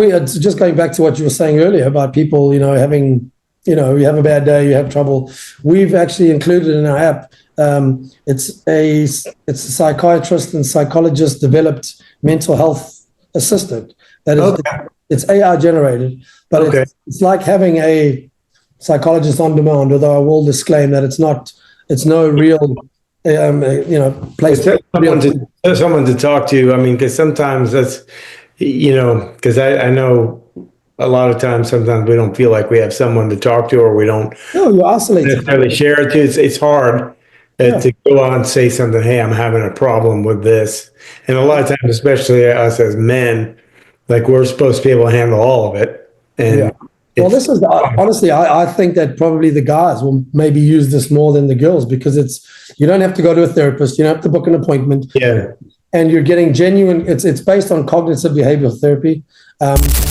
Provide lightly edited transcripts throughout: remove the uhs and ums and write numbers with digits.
It's just going back to what you were saying earlier about people, having, you have a bad day, you have trouble. We've actually included in our app. It's a psychiatrist and psychologist developed mental health assistant that is. Okay. It's AI generated, but Okay. it's like having a psychologist on demand. Although I will disclaim that it's no real, place. Someone to talk to. I mean, because sometimes that's, because I know a lot of times, sometimes we don't feel like we have someone to talk to, or we don't No, you're isolated. necessarily share it to. It's hard to go on and say something. Hey, I'm having a problem with this. And a lot of times, especially us as men, like we're supposed to be able to handle all of it. And well, this is honestly, I think that probably the guys will maybe use this more than the girls because you don't have to go to a therapist, you don't have to book an appointment. Yeah. And you're getting genuine. It's based on cognitive behavioral therapy.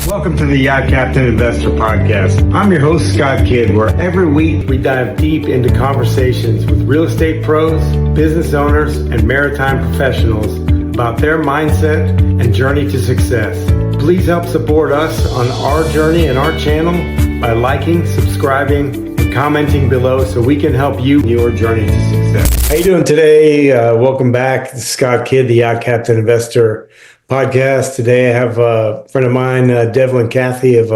Welcome to the Yacht Captain Investor Podcast. I'm your host, Scott Kidd, where every week we dive deep into conversations with real estate pros, business owners, and maritime professionals about their mindset and journey to success. Please help support us on our journey and our channel by liking, subscribing, and commenting below so we can help you in your journey to success. How you doing today? Welcome back. This is Scott Kidd, the Yacht Captain Investor Podcast. Today I have a friend of mine, Devlin Cathy of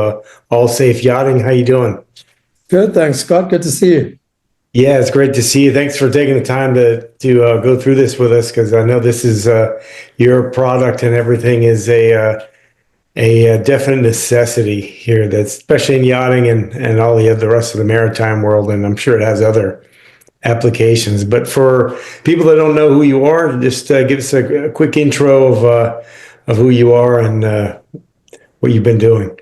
All Safe Yachting. How you doing? Good, thanks, Scott. Good to see you. Yeah, it's great to see you. Thanks for taking the time to go through this with us, because I know this is your product and everything is a definite necessity here, that's especially in yachting and all the rest of the maritime world, and I'm sure it has other applications. But for people that don't know who you are, just give us a quick intro of who you are and what you've been doing.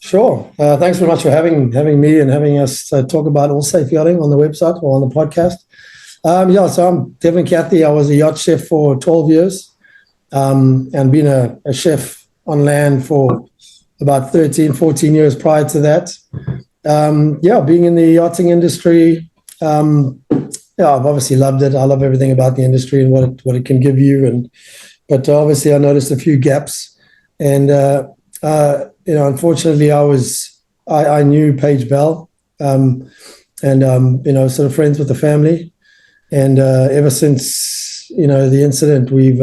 Sure. Thanks very much for having me and having us talk about All Safe Yachting on the website or on the podcast. So I'm Devlin Cathy. I was a yacht chef for 12 years and been a chef on land for about 13, 14 years prior to that. Being in the yachting industry, I've obviously loved it. I love everything about the industry and what it can give you. But obviously I noticed a few gaps. And, unfortunately I knew Paige Bell sort of friends with the family. And ever since, the incident, we've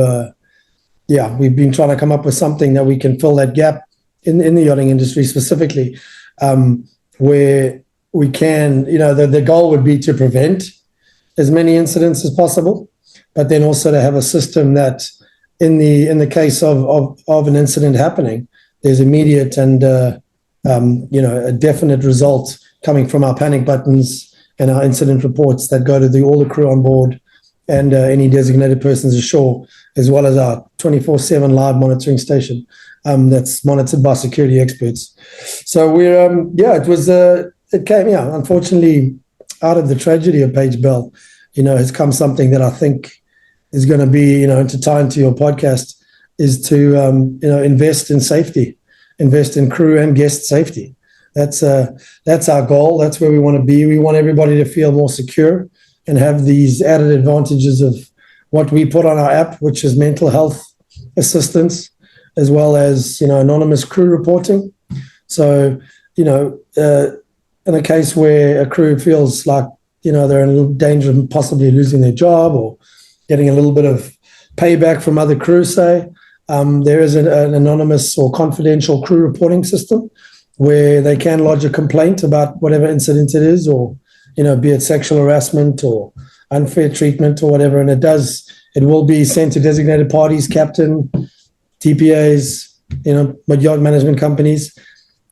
been trying to come up with something that we can fill that gap in the yachting industry specifically, where we can, the goal would be to prevent as many incidents as possible, but then also to have a system that in the case of an incident happening, there's immediate and, a definite result coming from our panic buttons and our incident reports that go to all the crew on board and any designated persons ashore, as well as our 24/7 live monitoring station that's monitored by security experts. So it came, unfortunately, out of the tragedy of Paige Bell, has come something that I think is going to be, to tie into your podcast, is to, invest in safety, invest in crew and guest safety. That's our goal. That's where we want to be. We want everybody to feel more secure and have these added advantages of what we put on our app, which is mental health assistance, as well as, anonymous crew reporting. So, in a case where a crew feels like, they're in danger of possibly losing their job or getting a little bit of payback from other crew, say, there is an anonymous or confidential crew reporting system where they can lodge a complaint about whatever incident it is, or, be it sexual harassment or unfair treatment or whatever. And it will be sent to designated parties, captain, TPAs, yacht management companies.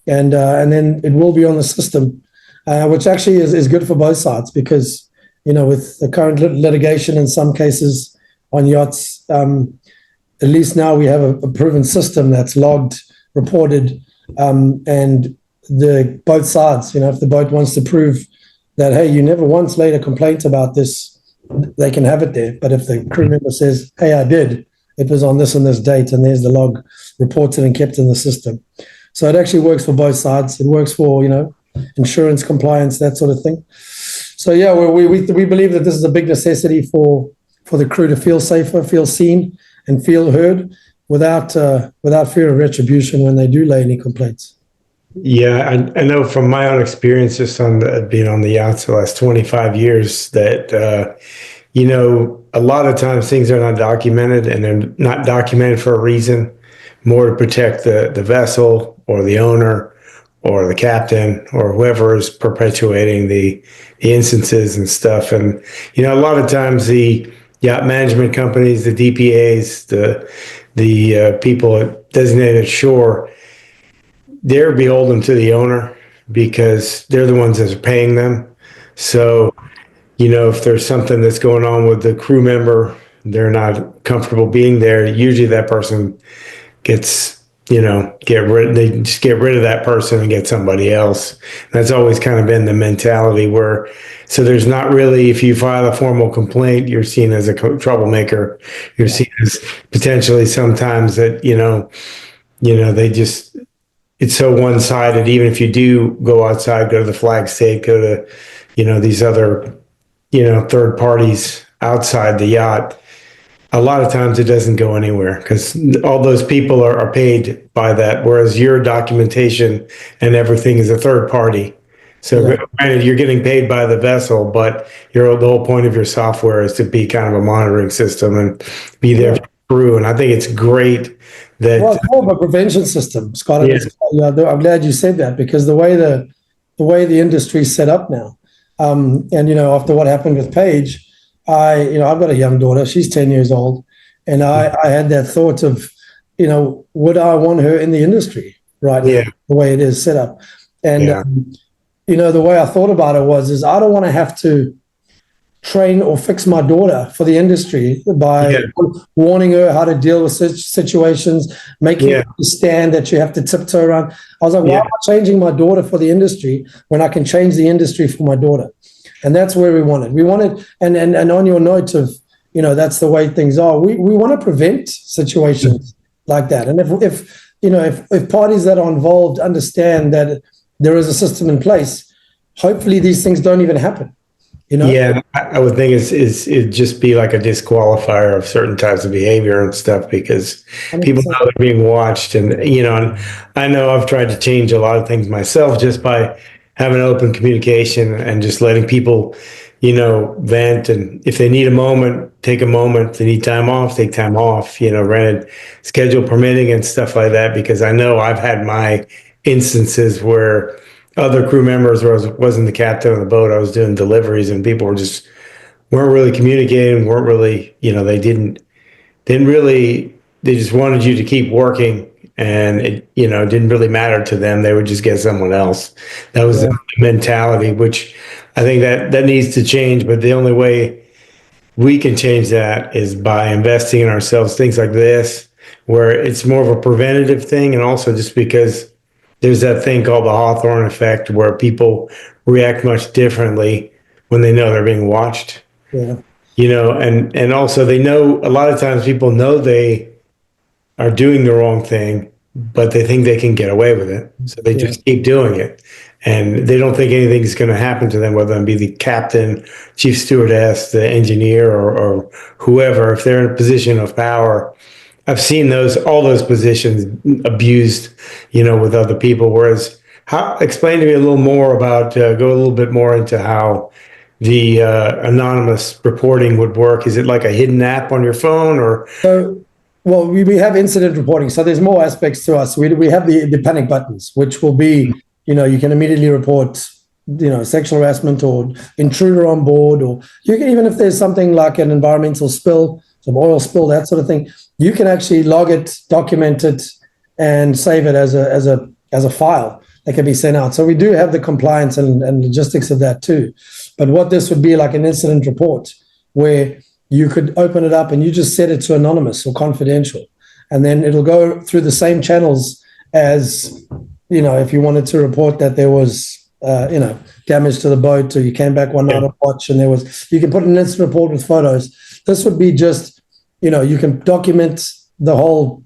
And then it will be on the system, which actually is good for both sides because, with the current litigation in some cases on yachts, at least now we have a proven system that's logged, reported, and both sides, if the boat wants to prove that, hey, you never once laid a complaint about this, they can have it there. But if the crew member says, hey, I did, it was on this and this date, and there's the log reported and kept in the system. So it actually works for both sides. It works for, insurance compliance, that sort of thing. So we believe that this is a big necessity for the crew to feel safer, feel seen, and feel heard without fear of retribution when they do lay any complaints. Yeah, I know from my own experience, just being on the yachts the last 25 years, that a lot of times things are not documented, and they're not documented for a reason, more to protect the vessel or the owner or the captain or whoever is perpetuating the instances and stuff. And a lot of times the yacht management companies, the DPAs, the people designated shore, they're beholden to the owner because they're the ones that are paying them. So, if there's something that's going on with the crew member, they're not comfortable being there. Usually that person gets, they just get rid of that person and get somebody else. That's always kind of been the mentality so there's not really, if you file a formal complaint, you're seen as a troublemaker. You're seen as potentially sometimes that, they just, it's so one-sided. Even if you do go outside, go to the flag state, go to, these other, third parties outside the yacht, a lot of times it doesn't go anywhere because all those people are paid by that, whereas your documentation and everything is a third party. So granted, you're getting paid by the vessel, but the whole point of your software is to be kind of a monitoring system and be there for the crew. And I think it's great that. Well, it's more of a prevention system, Scott. I'm glad you said that because the way the industry's set up now, and after what happened with Paige, I've got a young daughter. She's 10 years old, and I had that thought of, would I want her in the industry right now, the way it is set up, and the way I thought about it is I don't want to have to train or fix my daughter for the industry by warning her how to deal with such situations, making her understand that you have to tiptoe around. I was like, why am I changing my daughter for the industry when I can change the industry for my daughter? And that's where we wanted. And on your note of, that's the way things are. We want to prevent situations like that. And if parties that are involved understand that there is a system in place, hopefully these things don't even happen. Yeah, I would think it'd just be like a disqualifier of certain types of behavior and stuff because 100%. People know they're being watched, and and I know I've tried to change a lot of things myself just by having open communication and just letting people, vent, and if they need a moment, take a moment. If they need time off, take time off. Granted, schedule permitting and stuff like that, because I know I've had my instances where other crew members, where I wasn't the captain of the boat, I was doing deliveries, and people weren't really communicating, weren't really, they didn't really, they just wanted you to keep working, and it, didn't really matter to them. They would just get someone else. That was the mentality, which I think that needs to change. But the only way we can change that is by investing in ourselves, things like this, where it's more of a preventative thing, and also just because there's that thing called the Hawthorne effect where people react much differently when they know they're being watched. Yeah. And also they know, a lot of times people know they are doing the wrong thing, but they think they can get away with it. So they just keep doing it. And they don't think anything's going to happen to them, whether it be the captain, chief stewardess, the engineer, or whoever. If they're in a position of power, I've seen all those positions abused, with other people. Whereas, explain to me a little more about, go a little bit more into how the anonymous reporting would work. Is it like a hidden app on your phone, or? Well, we have incident reporting, so there's more aspects to us. We have the panic buttons, which will be, you can immediately report, sexual harassment or intruder on board, or you can, even if there's something like an environmental spill, some oil spill, that sort of thing, you can actually log it, document it, and save it as a file that can be sent out. So we do have the compliance and logistics of that too. But what this would be like an incident report where you could open it up and you just set it to anonymous or confidential, and then it'll go through the same channels as, if you wanted to report that there was, damage to the boat, or you came back one night on watch and you can put an incident report with photos. This would be just, you can document the whole,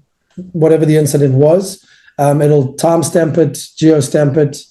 whatever the incident was. It'll timestamp it, geostamp it.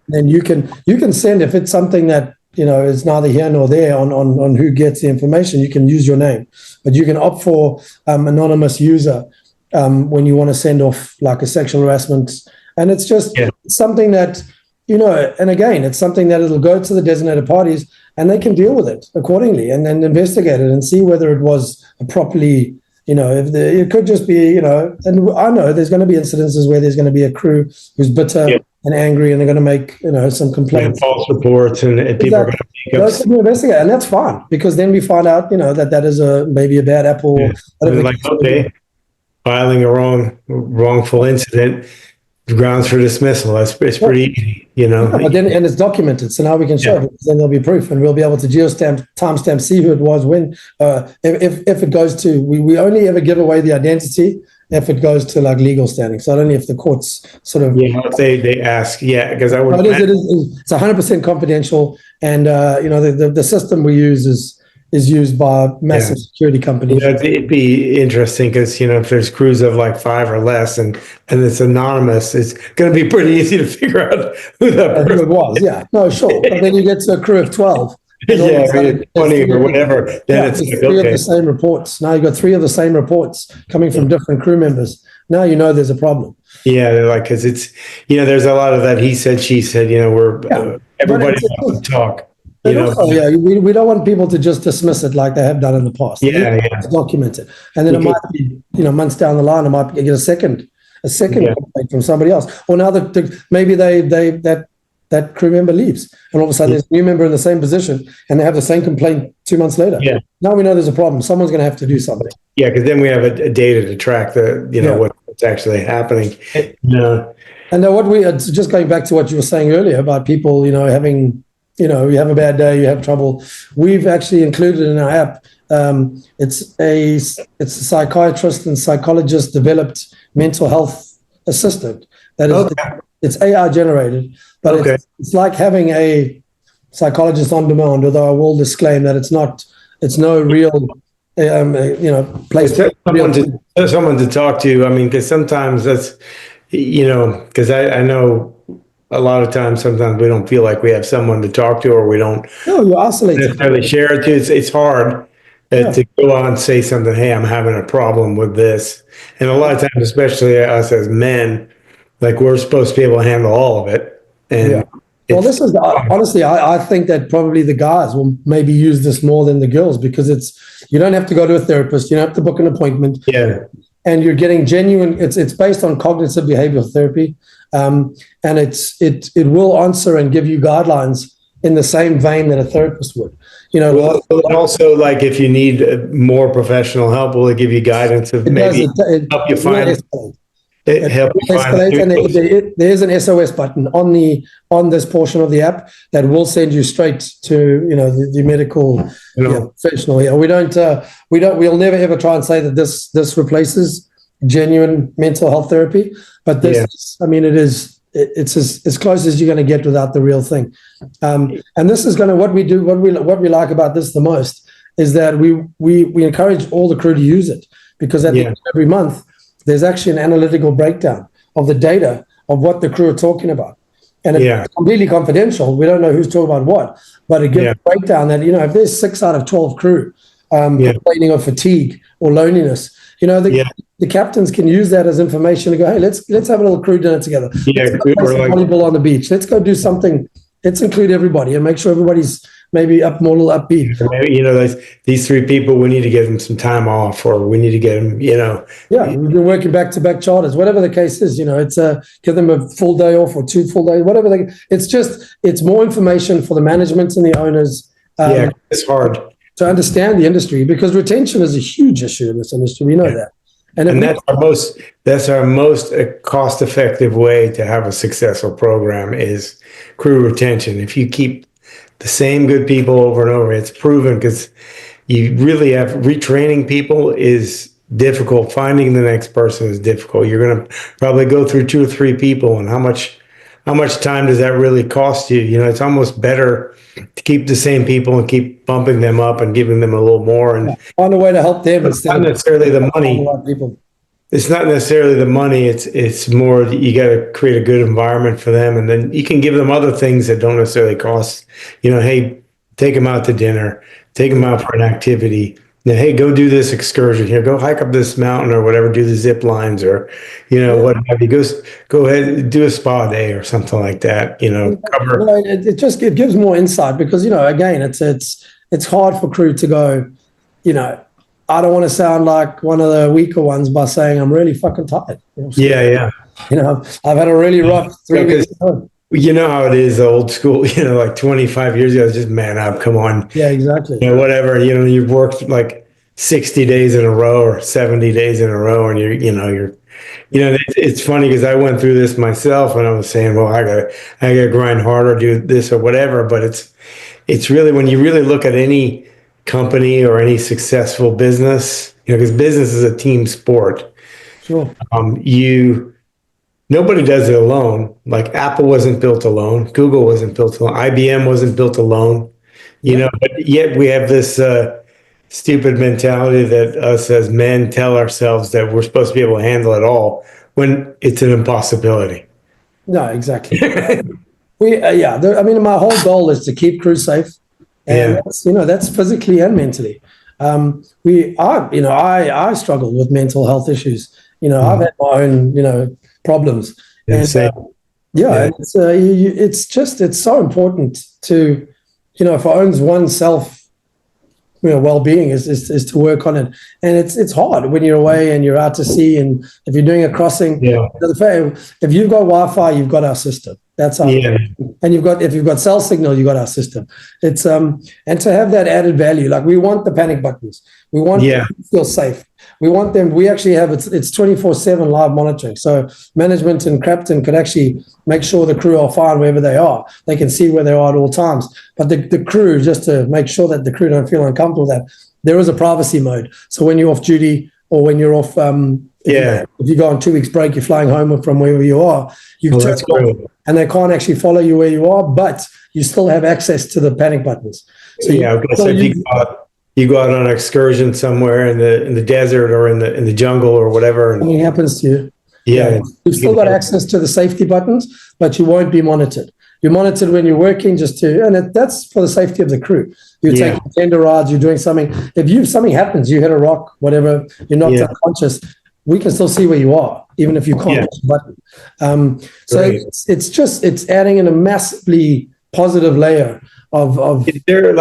Then you can send, if it's something that, is neither here nor there on who gets the information, you can use your name, but you can opt for anonymous user. when you want to send off like a sexual harassment. And it's just Yeah. something that, and again, it's something that it'll go to the designated parties and they can deal with it accordingly and then investigate it and see whether it was properly, it could just be, and I know there's going to be incidences where there's going to be a crew who's bitter and angry and they're going to make, some complaints. False reports and people are going to make Those can be investigated, and that's fine because then we find out, that is maybe a bad apple. Okay, filing a wrongful incident, grounds for dismissal. It's pretty easy, But then, and it's documented, so now we can show it. Then there'll be proof, and we'll be able to timestamp, see who it was, when. If it goes to, we only ever give away the identity if it goes to like legal standing. So only if the courts sort of they ask, because I would. It's 100% confidential, and the system we use is used by massive security companies. It'd be interesting because if there's crews of like 5 or less and it's anonymous, it's going to be pretty easy to figure out who that person was. Yeah, no, sure. But then you get to a crew of 12. 20 or whatever. Then it's like, three of the same reports. Now you've got 3 of the same reports coming from different crew members. Now there's a problem. Yeah, like because it's there's a lot of that he said, she said. We're everybody wants to talk. We don't want people to just dismiss it like they have done in the past. It's documented, and then it might be months down the line, it might get a second complaint from somebody else, or now that maybe that crew member leaves, and all of a sudden there's a new member in the same position, and they have the same complaint 2 months later. Yeah, now we know there's a problem. Someone's going to have to do something. Yeah, because then we have a data to track what's actually happening. And what just going back to what you were saying earlier about people, having. You have a bad day, you have trouble. We've actually included in our app. It's a psychiatrist and psychologist developed mental health assistant. That is, it's AI generated, but it's like having a psychologist on demand. Although I will disclaim that it's no real, place. Someone to talk to. I mean, because sometimes that's, because I know. A lot of times, sometimes we don't feel like we have someone to talk to, or we don't you're isolated. Necessarily share it to. It's hard to go on and say something. Hey, I'm having a problem with this, and a lot of times, especially us as men, like we're supposed to be able to handle all of it. And this is honestly, I think that probably the guys will maybe use this more than the girls because you don't have to go to a therapist, you don't have to book an appointment. Yeah. And you're getting genuine. It's based on cognitive behavioral therapy, and it will answer and give you guidelines in the same vein that a therapist would. Also, like if you need more professional help, will it give you guidance of maybe help you find? There's an SOS button on this portion of the app that will send you straight to the medical professional. Yeah, we'll never ever try and say that this replaces genuine mental health therapy, but this it's as close as you're going to get without the real thing. And this is going to what we like about this the most is that we encourage all the crew to use it because at the end of every month. There's actually an analytical breakdown of the data of what the crew are talking about. And it's completely confidential. We don't know who's talking about what, but it gives a breakdown that, if there's 6 out of 12 crew complaining of fatigue or loneliness, the captains can use that as information to go, hey, let's have a little crew dinner together. Let's go play some volleyball on the beach. Let's go do something. Let's include everybody and make sure everybody's maybe more a little upbeat. These 3 people, we need to give them some time off, or we need to get them, Yeah, we've been working back-to-back charters, whatever the case is. It's give them a full day off or 2 full days, whatever. It's more information for the management and the owners. It's hard to understand the industry because retention is a huge issue in this industry. We know that. And that's our most cost-effective way to have a successful program is crew retention. If you keep the same good people over and over, it's proven because you really have retraining people is difficult. Finding the next person is difficult. You're going to probably go through 2 or 3 people, and how much time does that really cost you? It's almost better to keep the same people and keep bumping them up and giving them a little more and find a way to help them. It's not necessarily the money. It's not necessarily the money. It's more you got to create a good environment for them, and then you can give them other things that don't necessarily cost. Hey, take them out to dinner, take them out for an activity. hey, go do this excursion here, go hike up this mountain or whatever, do the zip lines or, what have you. Go ahead and do a spa day or something like that, cover. It gives more insight because, again, it's hard for crew to go, I don't want to sound like one of the weaker ones by saying I'm really fucking tired. Yeah. I've had a really rough 3 weeks. You know how it is, old school, like 25 years ago, just man up, come on. Yeah, exactly. Whatever, you've worked like 60 days in a row or 70 days in a row and it's funny because I went through this myself and I was saying, well, I gotta grind harder, do this or whatever. But it's really, when you really look at any company or any successful business, because business is a team sport. Sure. Nobody does it alone. Like Apple wasn't built alone. Google wasn't built alone. IBM wasn't built alone. But yet we have this stupid mentality that us as men tell ourselves that we're supposed to be able to handle it all when it's an impossibility. No, exactly. My whole goal is to keep crew safe. And that's physically and mentally. I struggle with mental health issues. I've had my own, problems. And it's so important to, for oneself, well-being is to work on it. And it's hard when you're away and you're out to sea, and if you're doing a crossing, if you've got Wi-Fi, you've got our system. That's our and if you've got cell signal, you got our system. It's and to have that added value, like we want the panic buttons. We want them to feel safe. We want them. We actually have it's 24/7 live monitoring. So management and captain could actually make sure the crew are fine wherever they are. They can see where they are at all times. But the crew, just to make sure that the crew don't feel uncomfortable, that there is a privacy mode. So when you're off duty or when you're off, if you go on 2 weeks break, you're flying home from wherever you are, you turn it off, and they can't actually follow you where you are, but you still have access to the panic buttons. So you go out on an excursion somewhere in the desert or in the jungle or whatever, and something happens to you. You've still got access to the safety buttons, but you won't be monitored. You're monitored when you're working, and that's for the safety of the crew. You're taking tender rides, you're doing something. If something happens, you hit a rock, whatever, you're not unconscious, we can still see where you are, even if you can't push the button. It's adding in a massively positive layer of. Is there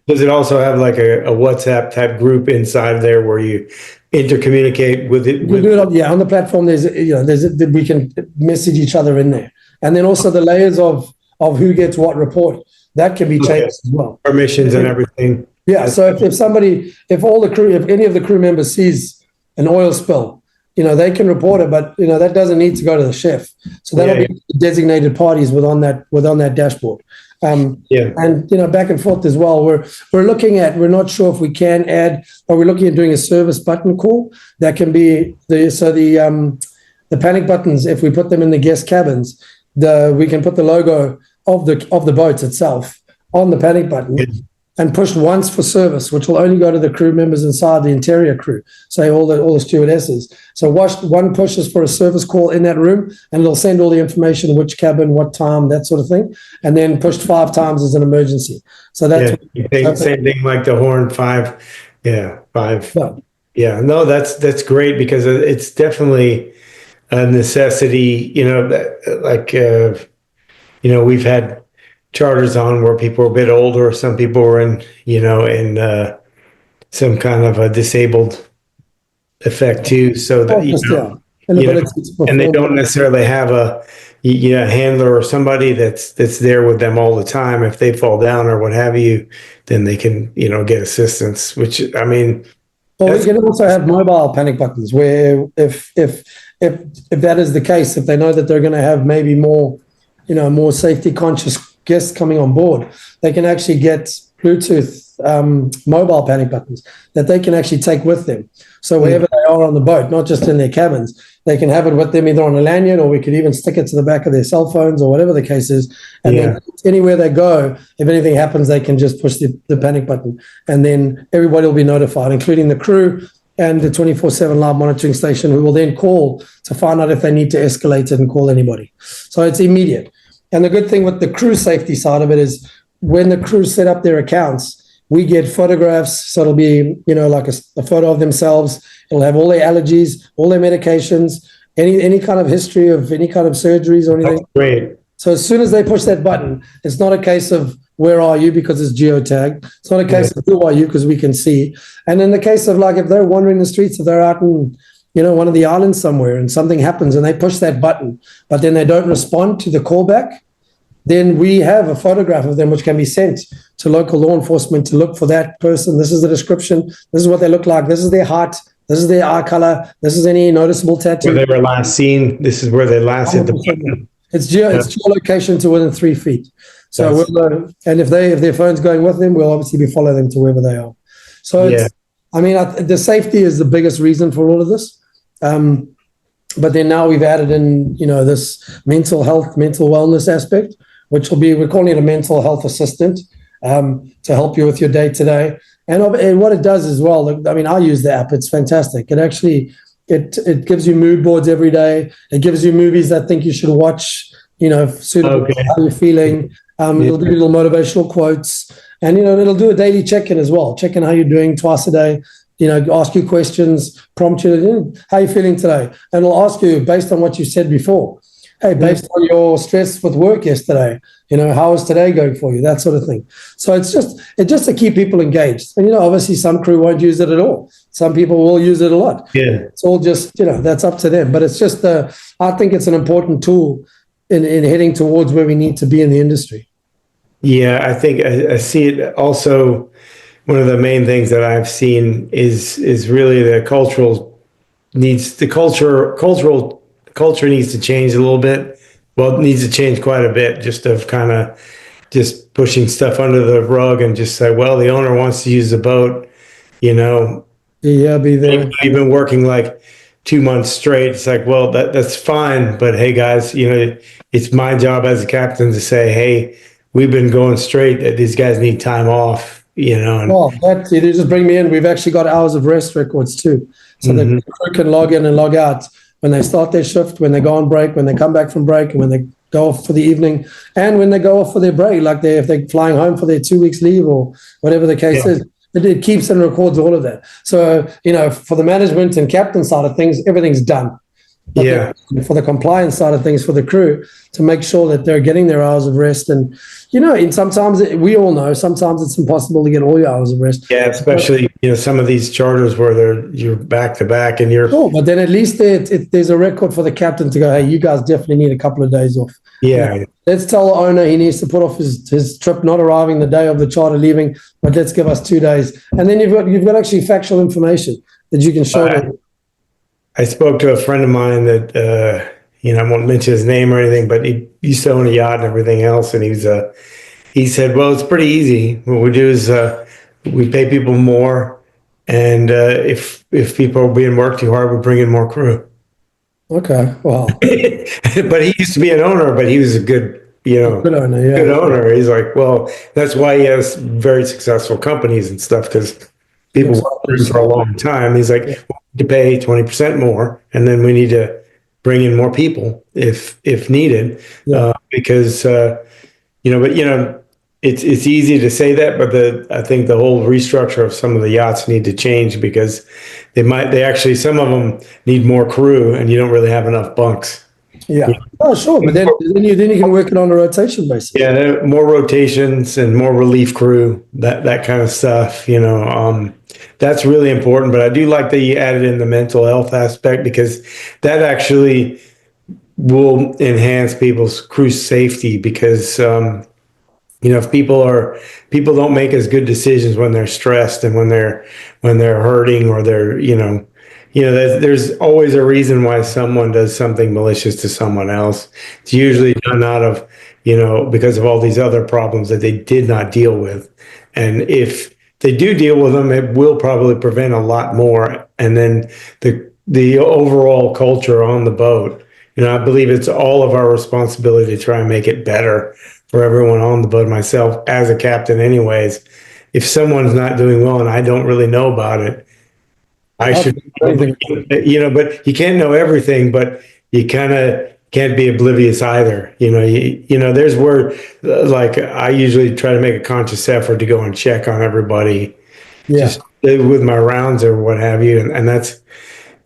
does it also have like a WhatsApp type group inside there where you intercommunicate with it? We do it on the platform. We can message each other in there. And then also the layers of who gets what report, that can be changed as well. Permissions and everything. Yeah. So if all the crew, if any of the crew members sees an oil spill, they can report it, but that doesn't need to go to the chef. So that'll be designated parties on that dashboard. And back and forth as well. We're not sure if we can add, or we're looking at doing a service button call that can be the panic buttons. If we put them in the guest cabins, we can put the logo of the boat itself on the panic button and push once for service, which will only go to the crew members inside the interior crew, say all the stewardesses. So one pushes for a service call in that room, and it'll send all the information, which cabin, what time, that sort of thing, and then pushed 5 times as an emergency. So that's same thing like the horn 5. Yeah, 5. Yeah, no, that's great because it's definitely a necessity. We've had charters on where people were a bit older. Some people were in some kind of a disabled effect too. So that and they don't necessarily have a handler or somebody that's there with them all the time. If they fall down or what have you, then they can get assistance. Which we can also have mobile panic buttons where if that is the case, if they know that they're going to have maybe more safety conscious guests coming on board, they can actually get Bluetooth mobile panic buttons that they can actually take with them. So wherever they are on the boat, not just in their cabins, they can have it with them either on a lanyard, or we could even stick it to the back of their cell phones or whatever the case is. And then anywhere they go, if anything happens, they can just push the panic button, and then everybody will be notified, including the crew and the 24/7 live monitoring station, who will then call to find out if they need to escalate it and call anybody. So it's immediate. And the good thing with the crew safety side of it is when the crew set up their accounts, we get photographs. So it'll be, like a photo of themselves. It'll have all their allergies, all their medications, any kind of history of any kind of surgeries or anything. That's great. So as soon as they push that button, it's not a case of where are you because it's geotagged. It's not a case of who are you because we can see. And in the case of like if they're wandering the streets, if they're out in one of the islands somewhere and something happens and they push that button, but then they don't respond to the callback, then we have a photograph of them which can be sent to local law enforcement to look for that person. This is the description. This is what they look like. This is their height. This is their eye color. This is any noticeable tattoo. Where they were last seen. This is where they last hit the button. It's geolocation to within 3 feet. So we'll know, and if their phone's going with them, we'll obviously follow them to wherever they are. So the safety is the biggest reason for all of this. But then now we've added in, this mental health, mental wellness aspect, which we're calling it a mental health assistant to help you with your day to day. And what it does as well, I use the app. It's fantastic. It actually it gives you mood boards every day. It gives you movies that I think you should watch, suitable to how you're feeling. It'll give you little motivational quotes, and it'll do a daily check-in as well. Check in how you're doing twice a day. Ask you questions, prompt you. How are you feeling today? And it'll ask you based on what you said before. Hey, based on your stress with work yesterday, how is today going for you? That sort of thing. So it's just to keep people engaged. And obviously some crew won't use it at all. Some people will use it a lot. Yeah, it's all just that's up to them. But it's just I think it's an important tool in heading towards where we need to be in the industry. Yeah, I think I see it also. One of the main things that I've seen is really the cultural culture needs to change a little bit. Well, it needs to change quite a bit, just of kind of just pushing stuff under the rug and just say, well, the owner wants to use the boat, Yeah, be there. You've been working like 2 months straight. It's like, well, that's fine, but hey, guys, it's my job as a captain to say, hey, we've been going straight. That these guys need time off. They just bring me in. We've actually got hours of rest records too, so the crew can log in and log out when they start their shift, when they go on break, when they come back from break, and when they go off for the evening, and when they go off for their break, like if they're flying home for their 2 weeks leave or whatever the case is. It keeps and records all of that. So for the management and captain side of things, everything's done. But for the compliance side of things, for the crew, to make sure that they're getting their hours of rest. And, and sometimes we all know, sometimes it's impossible to get all your hours of rest. Yeah, especially, some of these charters where you're back to back and you're. Sure, but then at least there's a record for the captain to go, hey, you guys definitely need a couple of days off. Yeah. Let's tell the owner he needs to put off his trip, not arriving the day of the charter leaving, but let's give us 2 days. And then you've got actually factual information that you can show them. I spoke to a friend of mine that, I won't mention his name or anything, but he used to own a yacht and everything else. And he said, well, it's pretty easy. What we do is we pay people more. And if people are being worked too hard, we bring in more crew. Okay, wow. But he used to be an owner, but he was a good, good owner. Yeah. Good owner. He's like, well, that's why he has very successful companies and stuff, because people work for him for a long time. He's like, well, to pay 20% more, and then we need to bring in more people if needed, because it's easy to say that, but I think the whole restructure of some of the yachts need to change, because some of them need more crew, and you don't really have enough bunks. Yeah. Oh, sure. But then you can work it on a rotation basis. Yeah, more rotations and more relief crew, that kind of stuff. That's really important. But I do like that you added in the mental health aspect, because that actually will enhance people's crew safety, because if people don't make as good decisions when they're stressed and when they're hurting, or they're there's always a reason why someone does something malicious to someone else. It's usually done out of because of all these other problems that they did not deal with, and if they do deal with them, it will probably prevent a lot more. And then the overall culture on the boat, I believe it's all of our responsibility to try and make it better for everyone on the boat. Myself as a captain anyways, if someone's not doing well and I don't really know about it, I should, but you can't know everything, but you kind of can't be oblivious either. There's where, like, I usually try to make a conscious effort to go and check on everybody, Yeah. just with my rounds or what have you, and that's,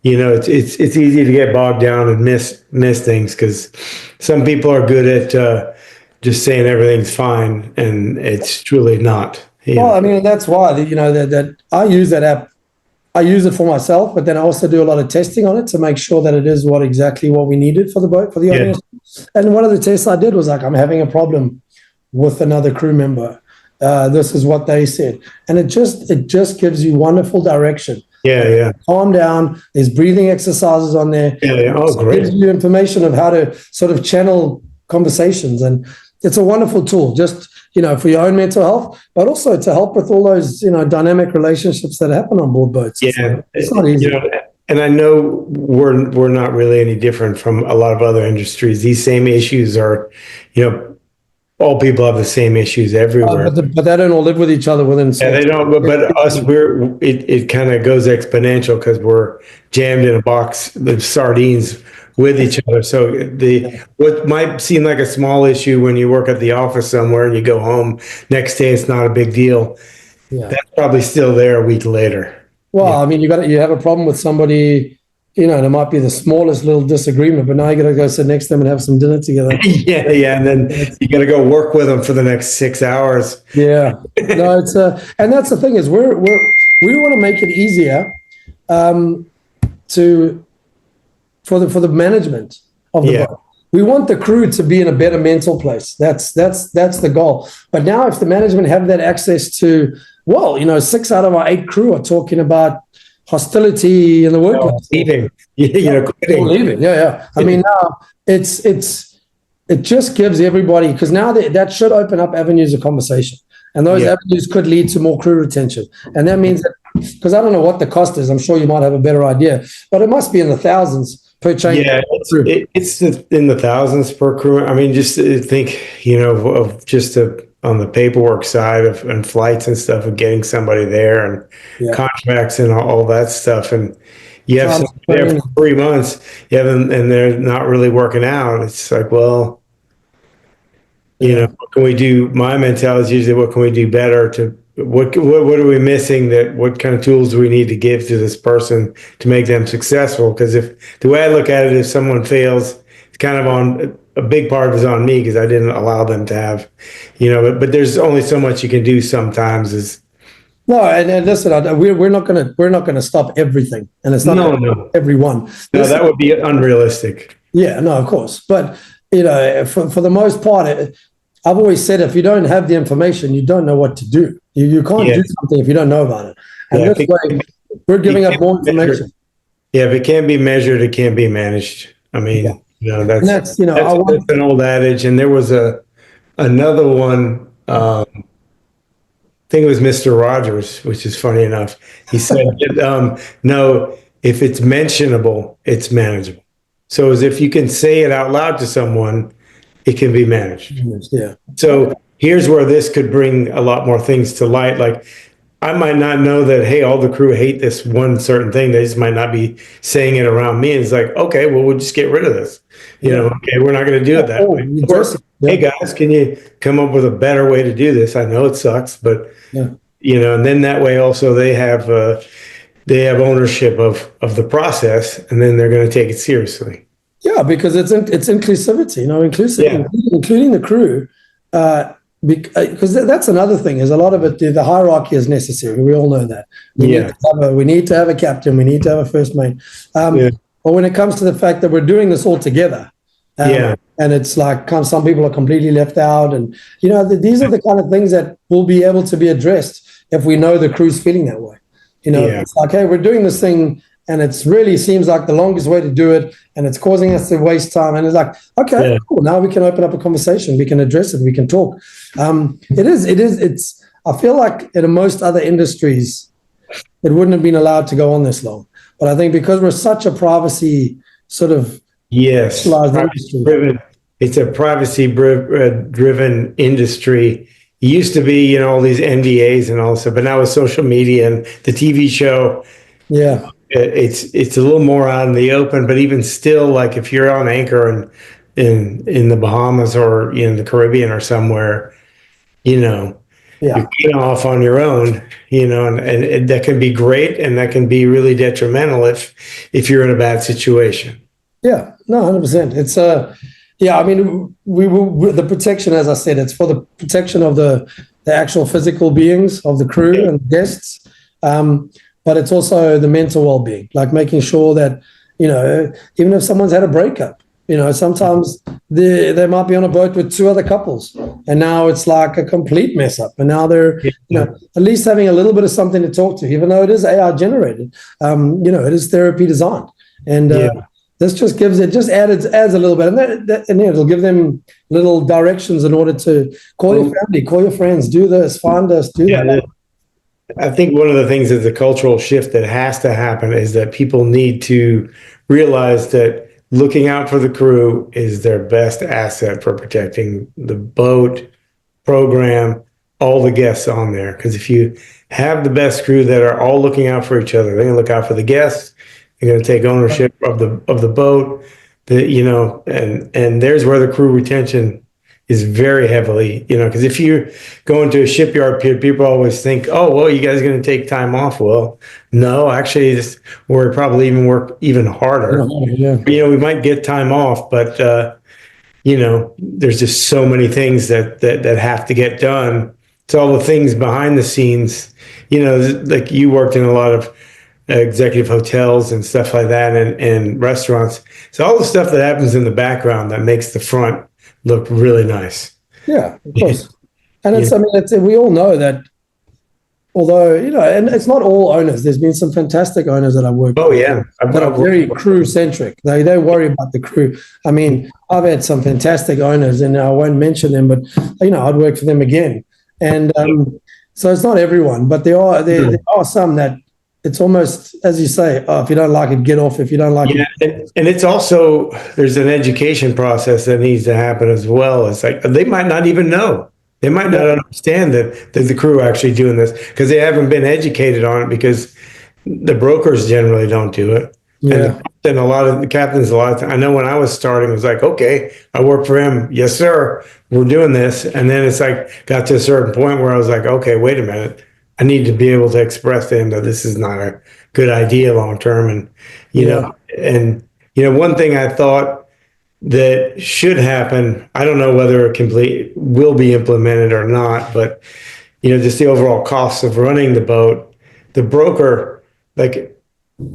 it's easy to get bogged down and miss things because some people are good at just saying everything's fine, and it's truly not. Well, I mean, that's why, that I use that app. I use it for myself, but then I also do a lot of testing on it to make sure that it is exactly what we needed for the boat, for the audience. And one of the tests I did was like, I'm having a problem with another crew member. This is what they said. And it just gives you wonderful direction. Yeah. Calm down. There's breathing exercises on there. Yeah. Oh, great. It gives you information of how to sort of channel conversations. And it's a wonderful tool, just, for your own mental health, but also to help with all those, dynamic relationships that happen on board boats. Yeah. It's not easy. And I know we're not really any different from a lot of other industries. These same issues are, all people have the same issues everywhere. But they don't all live with each other within. Yeah, they don't. But us, it kind of goes exponential because we're jammed in a box of sardines with each other. So what might seem like a small issue when you work at the office somewhere and you go home next day, it's not a big deal. Yeah. That's probably still there a week later. Well, I mean, you have a problem with somebody. There might be the smallest little disagreement, but now you got to go sit next to them and have some dinner together. Yeah, and then you got to go work with them for the next 6 hours. Yeah, no, it's and that's the thing is we want to make it easier, for the management of the boat. We want the crew to be in a better mental place. That's the goal. But now, if the management have that access to, 6 out of our 8 crew are talking about hostility in the workplace. Leaving. Quitting. Leaving. Yeah. I mean, now it just gives everybody, because now that should open up avenues of conversation, and those avenues could lead to more crew retention. And that means that, because I don't know what the cost is, I'm sure you might have a better idea, but it must be in the thousands per change. Yeah, it's in the thousands per crew. I mean, just think, of just on the paperwork side and flights and stuff, of getting somebody there and contracts and all that stuff. And you have somebody there for 3 months, you have them, and they're not really working out. It's like, well, what can we do? My mentality is usually, what can we do better what are we missing, what kind of tools do we need to give to this person to make them successful? Because if the way I look at it, if someone fails, it's kind of on a big part of it is on me, because I didn't allow them to have, but there's only so much you can do sometimes. No, and listen, we're not gonna stop everything, and it's not everyone. No, that would be unrealistic. Yeah, no, of course, but for the most part, I've always said, if you don't have the information, you don't know what to do. You can't do something if you don't know about it. And this way, we're giving up more information. Yeah, if it can't be measured, it can't be managed. I mean, that's an old adage. And there was another one. I think it was Mr. Rogers, which is funny enough. He said, "No, if it's mentionable, it's manageable." So as if you can say it out loud to someone, it can be managed. Yeah. So here's where this could bring a lot more things to light. Like, I might not know that, hey, all the crew hate this one certain thing. They just might not be saying it around me. And it's like, okay, well, we'll just get rid of this. Okay, we're not going to do it that way. Or, hey, guys, can you come up with a better way to do this? I know it sucks, but, and then that way also they have ownership of the process, and then they're going to take it seriously. Yeah, because it's inclusivity, including the crew, because that's another thing. Is a lot of it, the hierarchy is necessary. We all know that. We need to have a captain. We need to have a first mate. But when it comes to the fact that we're doing this all together, and it's like some people are completely left out, and these are the kind of things that will be able to be addressed if we know the crew's feeling that way. It's like, hey, we're doing this thing, and it really seems like the longest way to do it, and it's causing us to waste time. And it's like, okay, cool. Now we can open up a conversation. We can address it. We can talk. I feel like in most other industries, it wouldn't have been allowed to go on this long. But I think because we're such a privacy sort of industry. It's a privacy-driven industry. It used to be, all these NDAs and all stuff, but now with social media and the TV show, it's a little more out in the open, but even still, like if you're on anchor in the Bahamas or in the Caribbean or somewhere, you're Yeah. getting off on your own, and that can be great, and that can be really detrimental if you're in a bad situation. Yeah, no, 100%. It's yeah. I mean, the protection, as I said, it's for the protection of the actual physical beings of the crew and guests, but it's also the mental well-being, like making sure that even if someone's had a breakup, sometimes they might be on a boat with two other couples, and now it's like a complete mess up, and now they're at least having a little bit of something to talk to, even though it is AI generated. It is therapy designed, and this just adds a little bit, and it'll give them little directions in order to call your family, call your friends, do this, find us, do that. I think one of the things is the cultural shift that has to happen is that people need to realize that looking out for the crew is their best asset for protecting the boat, program, all the guests on there. Because if you have the best crew that are all looking out for each other, they're going to look out for the guests. They're going to take ownership of the boat. And there's where the crew retention is very heavily, because if you go into a shipyard, people always think, oh, well, you guys are going to take time off. Well, no, actually, we're probably even work even harder. Yeah. We might get time off, but there's just so many things that have to get done. It's all the things behind the scenes, like you worked in a lot of executive hotels and stuff like that, and restaurants. So all the stuff that happens in the background that makes the front look really nice. Yeah, of course. And we all know that, although, and it's not all owners. There's been some fantastic owners that I've worked with. Oh, yeah. That are very crew centric. They worry about the crew. I mean, I've had some fantastic owners, and I won't mention them, but I'd work for them again. And so it's not everyone, but there are some that it's almost, as you say, if you don't like it, get off. If you don't like it. And it's also, there's an education process that needs to happen as well. It's like they might not even know. They might not understand that the crew are actually doing this because they haven't been educated on it, because the brokers generally don't do it. Yeah. And a lot of the captains, I know when I was starting, it was like, okay, I work for him. Yes, sir. We're doing this. And then it's like, got to a certain point where I was like, okay, wait a minute. I need to be able to express to him that this is not a good idea long term. And, one thing I thought that should happen, I don't know whether it will be implemented or not, but, just the overall costs of running the boat, the broker,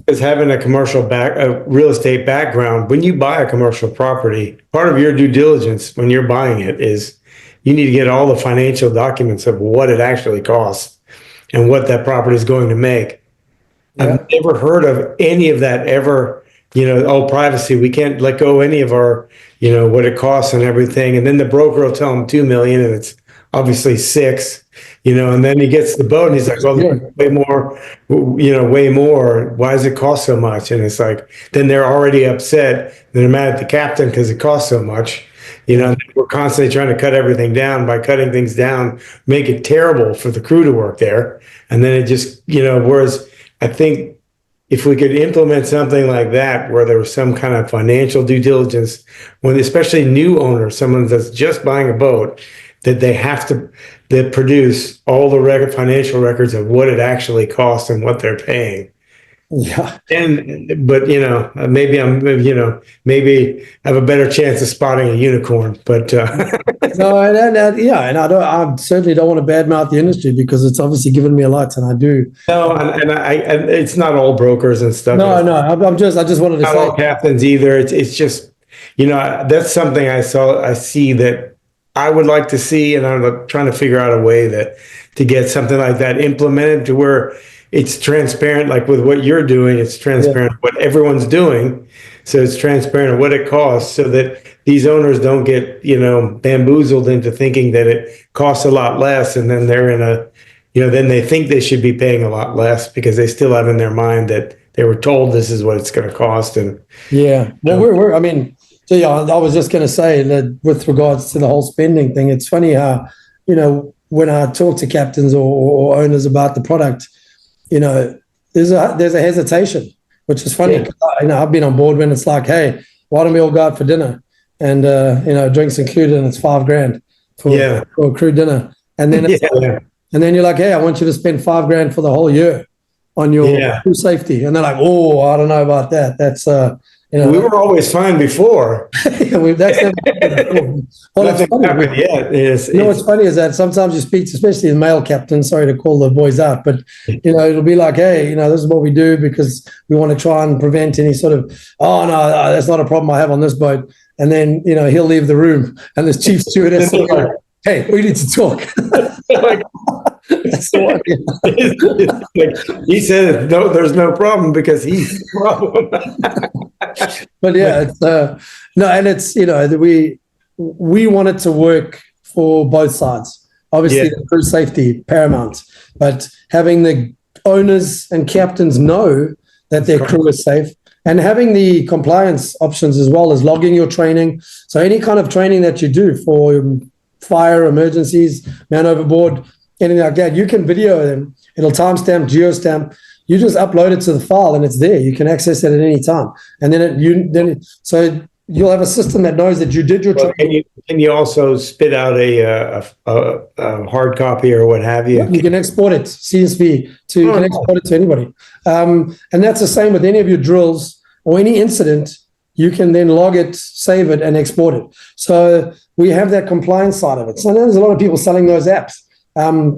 is having a real estate background. When you buy a commercial property, part of your due diligence when you're buying it is you need to get all the financial documents of what it actually costs and what that property is going to make. Yeah. I've never heard of any of that ever, privacy. We can't let go any of our, what it costs and everything. And then the broker will tell him $2 million and it's obviously 6, and then he gets the boat and he's like, well, way more, way more. Why does it cost so much? And it's like, then they're already upset. They're mad at the captain because it costs so much. We're constantly trying to cut everything down. By cutting things down, make it terrible for the crew to work there. And then it just, whereas I think if we could implement something like that, where there was some kind of financial due diligence, when especially new owners, someone that's just buying a boat, that they have to produce all the financial records of what it actually costs and what they're paying. Yeah. But maybe have a better chance of spotting a unicorn, but no, and I certainly don't want to badmouth the industry, because it's obviously given me a lot, and I do. No, and it's not all brokers and stuff. No, I just wanted to not say, all captains either. It's just, that's something I see that I would like to see, and I'm trying to figure out a way to get something like that implemented to where it's transparent, like with what you're doing, it's transparent what everyone's doing. So it's transparent of what it costs, so that these owners don't get, bamboozled into thinking that it costs a lot less. And then they're then they think they should be paying a lot less because they still have in their mind that they were told this is what it's going to cost. And well, I was just going to say that with regards to the whole spending thing, it's funny how, when I talk to captains or owners about the product, there's a hesitation, which is funny. 'Cause I've been on board when it's like, hey, why don't we all go out for dinner? And, drinks included, and it's $5,000 for a crew dinner. And then, and then you're like, hey, I want you to spend $5,000 for the whole year on your crew safety. And they're like, oh, I don't know about that. That's, we were always fine before. That's never happened. Well, it's funny. What's funny is that sometimes you speak to, especially the male captains, sorry to call the boys out, but, it'll be like, hey, this is what we do because we want to try and prevent any sort of, oh, no, that's not a problem I have on this boat. And then, he'll leave the room and this chief stewardess will go, hey, we need to talk. He said, no, there's no problem because he's the problem. But yeah, it's and it's we want it to work for both sides. Obviously, the crew safety paramount, but having the owners and captains know that their crew is safe, and having the compliance options as well as logging your training. So any kind of training that you do for fire, emergencies, man overboard, anything like that, you can video them. It'll timestamp, geostamp. You just upload it to the file and it's there. You can access it at any time. And then so you'll have a system that knows that you did your training. Can you also spit out a hard copy or what have you? You can export it, CSV, you can export it to anybody. And that's the same with any of your drills or any incident. You can then log it, save it, and export it. So we have that compliance side of it. So there's a lot of people selling those apps.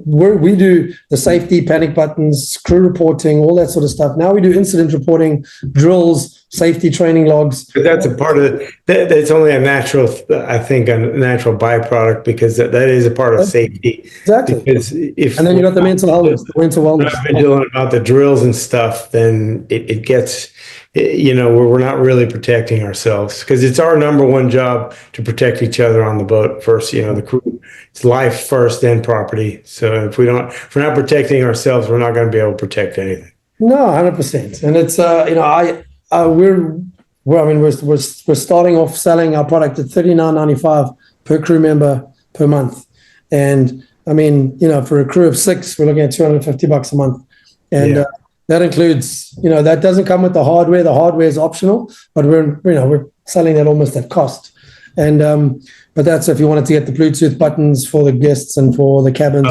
We do the safety, panic buttons, crew reporting, all that sort of stuff. Now we do incident reporting, drills, safety training logs. But that's a part of it. That's only a natural byproduct because that is a part of safety. Exactly. And then you got the mental health, the mental wellness. I've been doing about the drills and stuff, then it gets, we're not really protecting ourselves because it's our number one job to protect each other on the boat first. The crew, it's life first, then property. So if we're not protecting ourselves, we're not going to be able to protect anything. No, 100%. And it's we're starting off selling our product at $39.95 per crew member per month, and for a crew of 6, we're looking at $250 a month, and that includes that doesn't come with the hardware. The hardware is optional, but we're selling that almost at cost, and but that's if you wanted to get the Bluetooth buttons for the guests and for the cabins.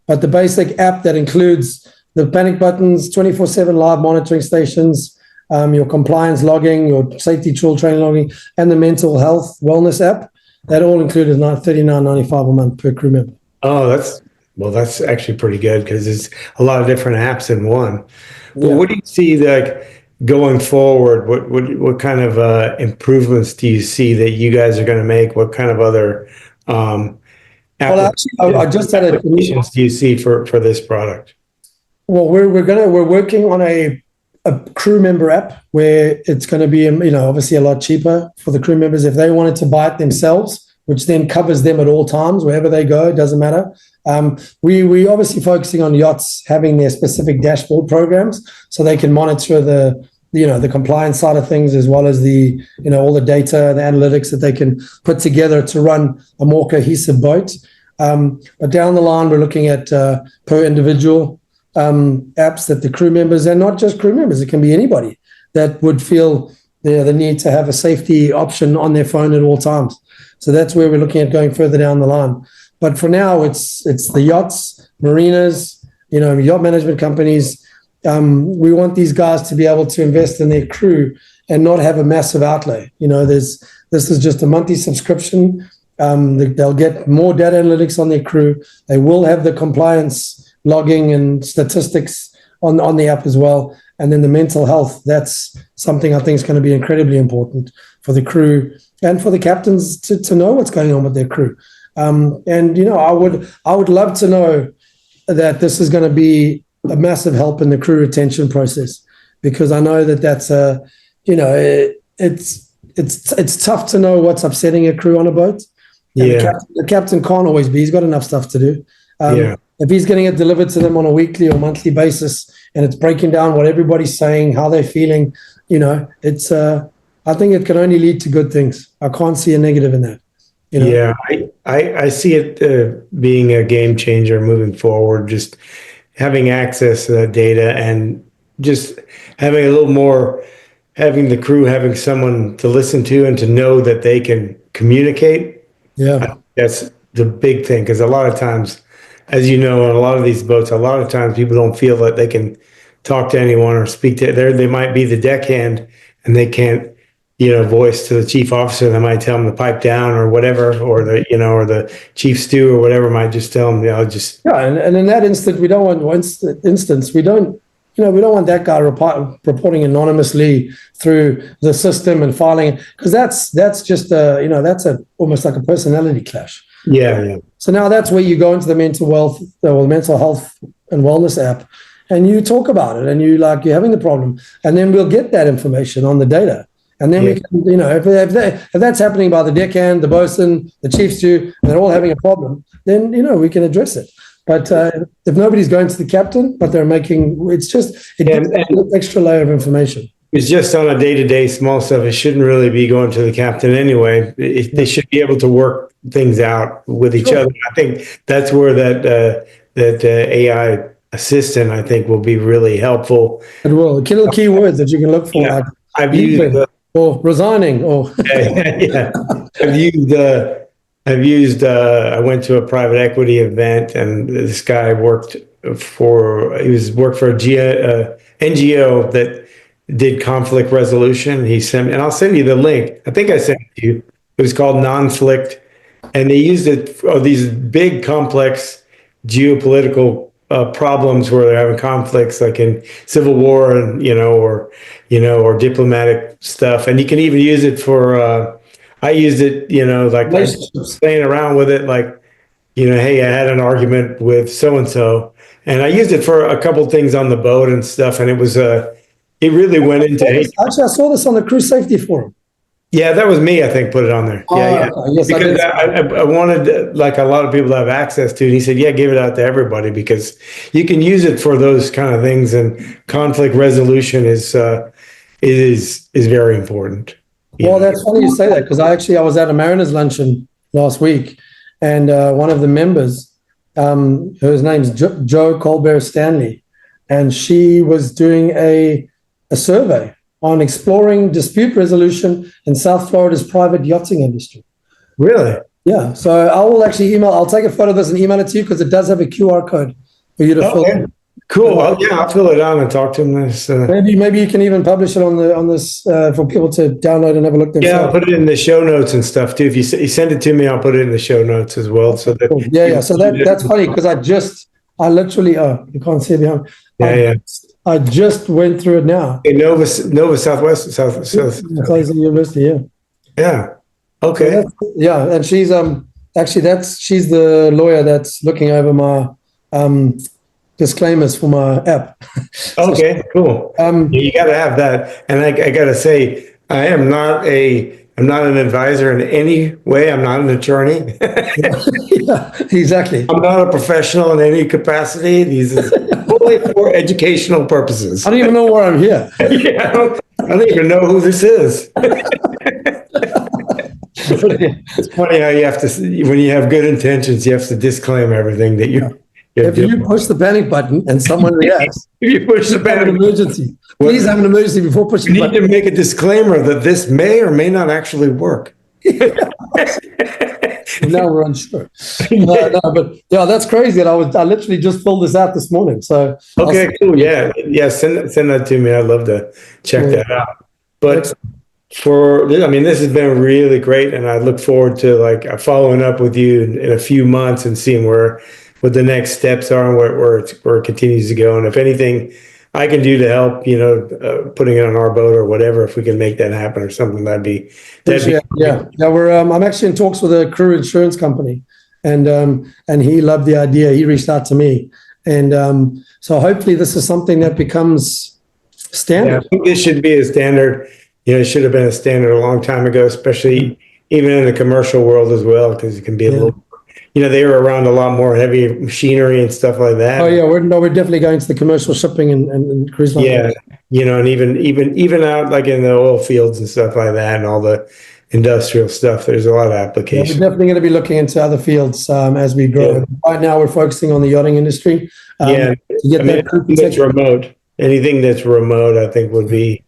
But the basic app that includes the panic buttons, 24/7 live monitoring stations, your compliance logging, your safety tool training logging, and the mental health wellness app, that all included $39.95 a month per crew member. Oh, that's actually pretty good because it's a lot of different apps in one. Well, what do you see going forward? What kind of improvements do you see that you guys are going to make? What kind of other applications do you see for this product? Well, we're working on a crew member app where it's going to be obviously a lot cheaper for the crew members if they wanted to buy it themselves, which then covers them at all times wherever they go. It doesn't matter. We obviously focusing on yachts having their specific dashboard programs so they can monitor the compliance side of things as well as the all the data, the analytics that they can put together to run a more cohesive boat. But down the line, we're looking at per individual apps that the crew members, and not just crew members, it can be anybody that would feel the need to have a safety option on their phone at all times. So that's where we're looking at going further down the line. But for now, it's the yachts, marinas, yacht management companies. We want these guys to be able to invest in their crew and not have a massive outlay. This is just a monthly subscription. They'll get more data analytics on their crew. They will have the compliance logging and statistics on the app as well. And then the mental health, that's something I think is going to be incredibly important for the crew and for the captains to know what's going on with their crew. I would love to know that this is going to be a massive help in the crew retention process, because I know that's it's tough to know what's upsetting a crew on a boat. The captain can't always be. He's got enough stuff to do. If he's getting it delivered to them on a weekly or monthly basis and it's breaking down what everybody's saying, how they're feeling, it's I think it can only lead to good things. I can't see a negative in that. Yeah, I see it being a game changer moving forward, just having access to that data and just having a little more, having the crew, having someone to listen to and to know that they can communicate. Yeah. That's the big thing. Because a lot of times, as you know, on a lot of these boats, a lot of times people don't feel that they can talk to anyone or speak to they might be the deckhand and they can't, voice to the chief officer. They might tell them to pipe down or whatever, or or the chief stew or whatever might just tell them, Yeah, and in that instance, we don't want that guy reporting anonymously through the system and filing, because that's just almost like a personality clash. Yeah. So now that's where you go into the mental health and wellness app, and you talk about it, and you're having the problem, and then we'll get that information on the data. And then we can, if that's happening by the deckhand, the bosun, the chief stew, and they're all having a problem, then, we can address it. But if nobody's going to the captain, but they're gives an extra layer of information. It's just on a day-to-day small stuff. It shouldn't really be going to the captain anyway. They should be able to work things out with each other. I think that's where that AI assistant, I think, will be really helped. It will. Key words that you can look for. Yeah, I've used or resigning or yeah. I've used I went to a private equity event, and this guy worked for a NGO that did conflict resolution. He sent me, and I'll send you the link. I think I sent it to you. It was called Nonflict, and they used it for these big complex geopolitical problems where they're having conflicts, like in civil war, and or diplomatic stuff. And you can even use it for. I used it, playing around with it, hey, I had an argument with so and so, and I used it for a couple things on the boat and stuff. And it was it really went into. Actually, I saw this on the Crew Safety Forum. Yeah, that was me, I think, put it on there. Yeah. Okay. Yes, because I wanted, like a lot of people to have access to it. And he said, yeah, give it out to everybody, because you can use it for those kind of things. And conflict resolution is very important. Well, that's funny you say that, because I was at a mariners luncheon last week, and one of the members, whose name's Joe Colbert Stanley, and she was doing a survey on exploring dispute resolution in South Florida's private yachting industry. Really? Yeah. So I will actually I'll take a photo of this and email it to you, because it does have a QR code for you to fill in. Cool. I'll fill it out and talk to them. Maybe you can even publish it on this for people to download and have a look themselves. Yeah, I'll put it in the show notes and stuff too. If you send it to me, I'll put it in the show notes as well. So that cool. Yeah. So that's funny, because I literally you can't see it behind. I just went through it now. In Nova Southwest, South University. Yeah. Yeah. Okay. So and she's she's the lawyer that's looking over my disclaimers for my app. Okay, cool. You got to have that. And I got to say, I'm not an advisor in any way. I'm not an attorney. Yeah, exactly. I'm not a professional in any capacity. These are fully for educational purposes. I don't even know where I'm here. Yeah, I don't even know who this is. It's funny how you have to, when you have good intentions, you have to disclaim everything that you. If you push the panic button and someone reacts, if you push the panic button, emergency. Please have an emergency before pushing. You need to make a disclaimer that this may or may not actually work. Now we're unsure. But yeah, that's crazy. And I literally just filled this out this morning. So okay, cool. Yeah. Send that to me. I'd love to check that out. But this has been really great, and I look forward to following up with you in a few months and seeing what the next steps are and where it continues to go. And if anything I can do to help, putting it on our boat or whatever, if we can make that happen or something, that'd be yeah. I'm actually in talks with a crew insurance company, and he loved the idea. He reached out to me, and so hopefully this is something that becomes standard. Yeah, I think this should be a standard. It should have been a standard a long time ago, especially even in the commercial world as well, because it can be a little. They were around a lot more heavy machinery and stuff like that. Oh yeah, we're definitely going to the commercial shipping and cruise line. Yeah, and even out like in the oil fields and stuff like that, and all the industrial stuff. There's a lot of applications. Yeah, we're definitely going to be looking into other fields as we grow. Yeah. Right now, we're focusing on the yachting industry. To get that crew protection. Remote. anything that's remote, I think would be,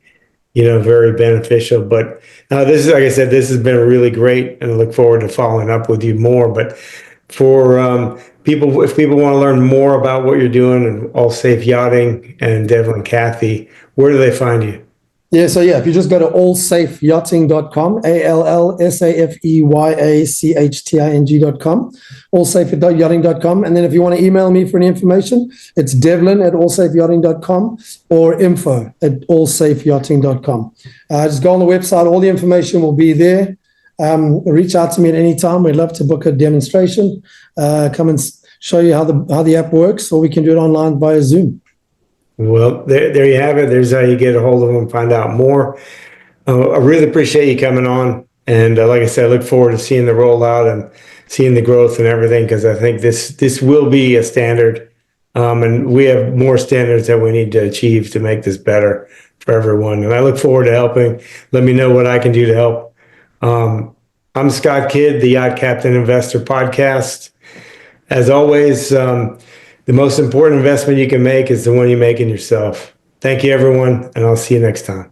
very beneficial. But this is, like I said, this has been really great, and I look forward to following up with you more. But for people, if people want to learn more about what you're doing and All Safe Yachting and Devlin Cathy, where do they find you? Yeah, so if you just go to allsafeyachting.com, ALLSAFEYACHTING.com, allsafeyachting.com. And then if you want to email me for any information, it's devlin@allsafeyachting.com or info@allsafeyachting.com. Just go on the website, all the information will be there. Reach out to me at any time. We'd love to book a demonstration, come and show you how the app works, or we can do it online via Zoom. Well, there you have it. There's how you get a hold of them, find out more. I really appreciate you coming on. And like I said, I look forward to seeing the rollout and seeing the growth and everything, because I think this will be a standard. And we have more standards that we need to achieve to make this better for everyone. And I look forward to helping. Let me know what I can do to help. I'm Scott Kidd, the Yacht Captain Investor Podcast. As always, the most important investment you can make is the one you make in yourself. Thank you, everyone, and I'll see you next time.